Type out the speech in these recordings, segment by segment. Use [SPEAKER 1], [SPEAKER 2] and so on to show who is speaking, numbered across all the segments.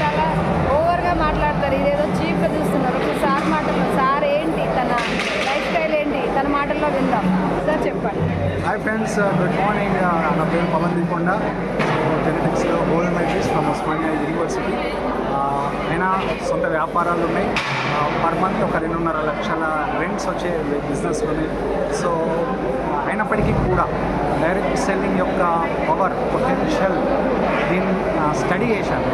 [SPEAKER 1] చాలా ఓవర్గా మాట్లాడతారు. ఇదేదో చీప్గా చూస్తున్నారు. ఒకసారి సార్ మాటల్లో సార్ ఏంటి, తన లైఫ్ స్టైల్ ఏంటి, తన మాటల్లో విందాం. సార్ చెప్పండి.
[SPEAKER 2] Hi friends, good morning. నా పేరు పవన్ దీకొండ. జెనెటిక్స్లో gold medalist from Osmania university. అయినా సొంత వ్యాపారాలు ఉన్నాయి. పర్ మంత్ ఒక 2.5 లక్షల రెంట్స్ వచ్చే బిజినెస్ ఉన్నాయి. సో అయినప్పటికీ కూడా డైరెక్ట్ సెల్లింగ్ యొక్క పవర్, పొటెన్షియల్ దీన్ని స్టడీ చేశాను.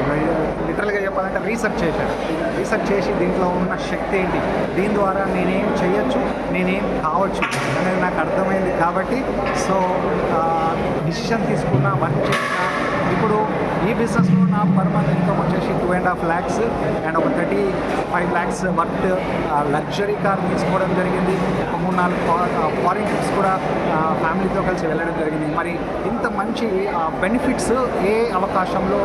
[SPEAKER 2] లిటరల్గా చెప్పాలంటే రీసెర్చ్ చేసి దీంట్లో ఉన్న శక్తి ఏంటి, దీని ద్వారా నేనేం చేయొచ్చు, నేనేం కావచ్చు అనేది నాకు అర్థమైంది. కాబట్టి సో డిసిషన్ తీసుకున్నా, వర్క్ చేసిన. ఇప్పుడు ఈ బిజినెస్లో నా పర్ మంత్ ఇన్కమ్ వచ్చేసి 2.5 lakhs అండ్ ఒక 35 lakhs వర్త్ లగ్జరీ కార్ తీసుకోవడం జరిగింది. ఒక 3-4 ఫారిన్ ట్రిప్స్ కూడా ఫ్యామిలీతో కలిసి వెళ్ళడం జరిగింది. మరి ఇంత మంచి బెనిఫిట్స్ ఏ అవకాశంలో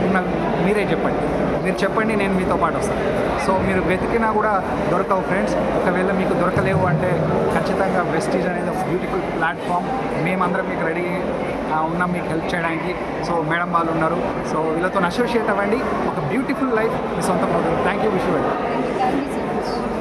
[SPEAKER 2] ఉన్న మీరే చెప్పండి. మీరు చెప్పండి, నేను మీతో పాటు వస్తాను. సో మీరు వెతికినా కూడా దొరకవు ఫ్రెండ్స్. ఒకవేళ మీకు దొరకలేవు అంటే ఖచ్చితంగా వెస్టీజ్ అనేది ఒక బ్యూటిఫుల్ ప్లాట్ఫామ్. మేమందరం మీకు రెడీ ఉన్నాం మీకు హెల్ప్ చేయడానికి. సో మేడం వాళ్ళు ఉన్నారు. సో వీళ్ళతో అసోసియేట్ అవ్వండి. ఒక బ్యూటిఫుల్ లైఫ్ మీ సొంతం అవుతుంది. Thank you. Wish you.